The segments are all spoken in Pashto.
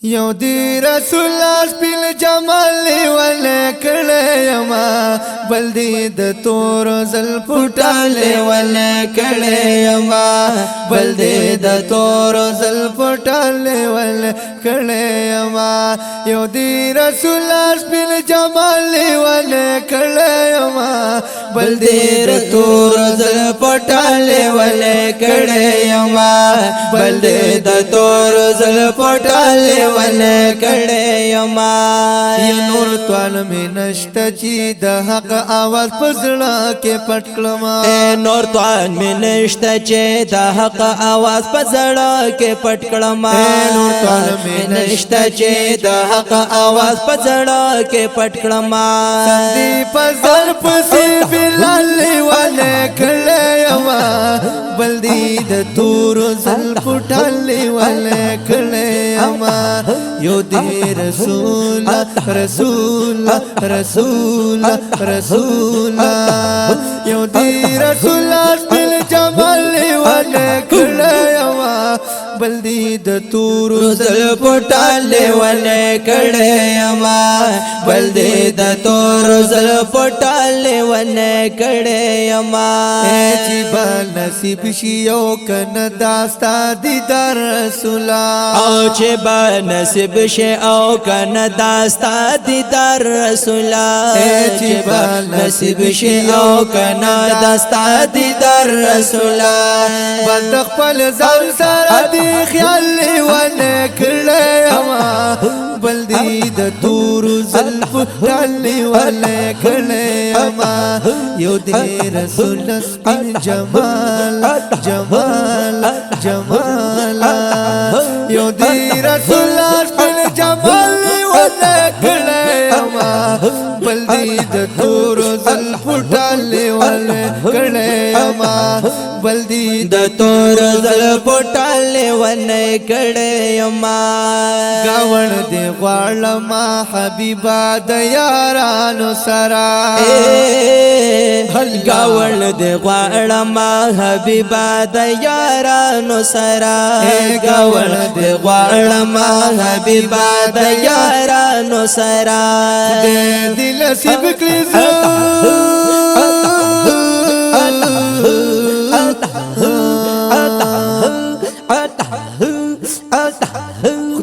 یو دی رسول الله سپین جمال ولې کړی یما بل دی د تور زلفو ټاله ولې کړی یما بل دی د تور زلفو ټاله ولې کړی یما یو دی رسول الله سپین جمال ولې کړی یما بل دی د تور زلفو ټاله ولې کړی یما بل دی د تور زلفو ټاله ولې کړه یما یا نور توال می نشته چې د حق आवाज پزړه کې پټ کړم نور توال می نشته چې د حق आवाज پزړه کې پټ کړم نور توال می نشته چې د حق आवाज پزړه کې پټ کړم سندي پزړ پسې بلال ولې کړه یما بل دی د تور زلفو ټاله ولې کړه یما یو دی رسول رسول رسول رسول یو دی رسول سپین جمال ولې کړه یما بل دی د تور زلفو ټاله ولې کړه یما بل دی د تور زلفو ټاله ولې کړه یما چې بل نصیب شي یو کنه داستا دیدار رسول او چې با نصیب شي او کنه داستا دیدار رسول چې با نصیب شي او کنه داستا دیدار رسول بند خپل ځان سره دی خیال ونه کړه یما بل دی د تور زلفو ټاله ولې کړه یما یو دی رسول سپین جمال جمال جمال یو دی رسول سپین جمال ولې کړه یما بل دی د تور زلفو ټاله ولې کړه یما بل دی د تور زلفو ټاله ولې کړه یما گاون دی غواړم حبیبا د یارانو سره گاون دی غواړم حبیبا د یارانو سره گاون دی غواړم حبیبا د یارانو سره د دل نصیب کړی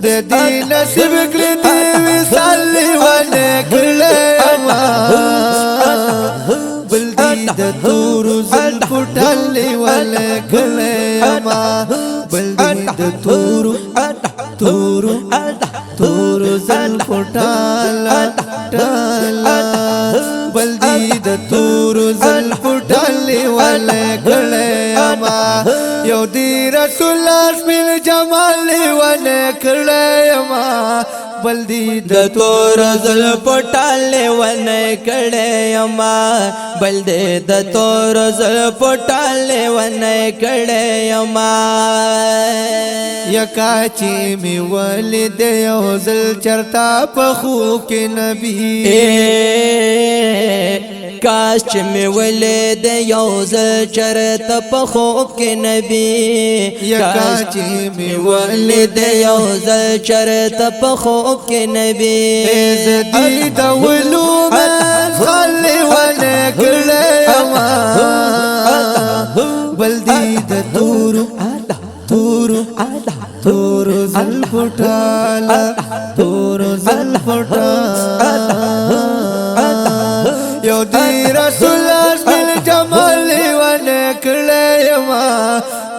خدای دې نصیب کړی دی وصال ولې کړه یما بل دی د تور زلفو ټاله ولې کړه یما بل دی د تور زلفو ټاله بل دی د تور زلفو ټاله ولې کړه یما یو دی رسول سپین جمال ولې کړه یما بل دی د تور زلفو ټاله ولې کړه یما بل دی د تور زلفو ټاله ولې کړه یما یکا چې می ولید یو زل چرتا په خو کې نبی کاش چې می ولید یو زل چرتا په خو کې نبی یکا چې می ولید یو زل چرتا په خو کې نبی زدی د ولوم خل ولې کړه یما بل دی د تور زلفو ټاله یو دی رسول سپین جمال ولې کړه یما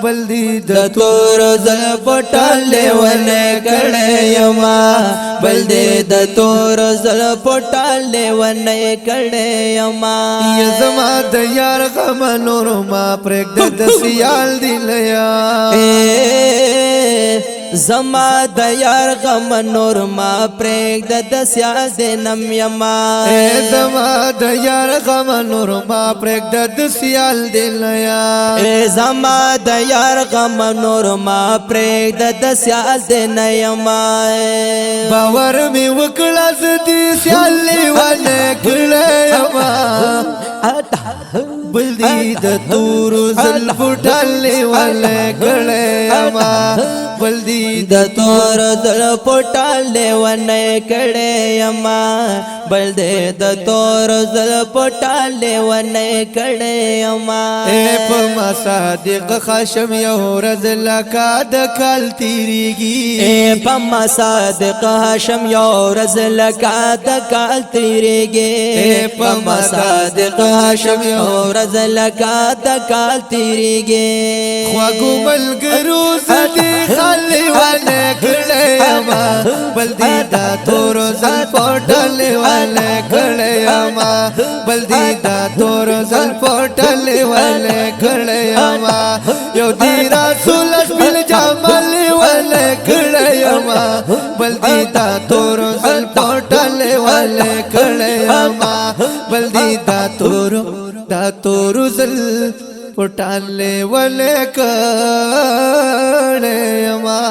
بل دی د تور زلفو ټاله ولې کړه یما بل دی د تور زلفو ټاله ولې کړه یما یا زما د یار غم نور ما پرېږده د سیال دی لیا زما د یار غم نور ما پرېږده د سیال دی نم یما زما د یار غم نور ما پرېږده د سیال دی لیا زما د یار غم نور ما پرېږده د سیال دی نه یما باور می وکړه زدي سیال ولې کړه یما بلدی د تور زلف ټاله ولې کړه یما بلدی د تور زلف ټاله ونه کړه یما بل دې د تور زلف ټاله ونه کړه یما په ما صادق خشم یو ورځ لکه د کال تیریږي په ما صادق هاشم یو ورځ لکه د کال تیریږي په ما صادق هاشم یو ورځ لکه د کال تیریږي خواږو ملګرو زدي خالي ونه کړه یما بلدی دا تور زلف ټاله ونه کړه یما بلدی دا تور زلف ټاله ونه کړه یما یو دی رسول بل جمال ونه کړه یما بلدی دا تور زلف ټاله ونه کړه یما بلدی دا تور زلف ټاله ونه کړه یما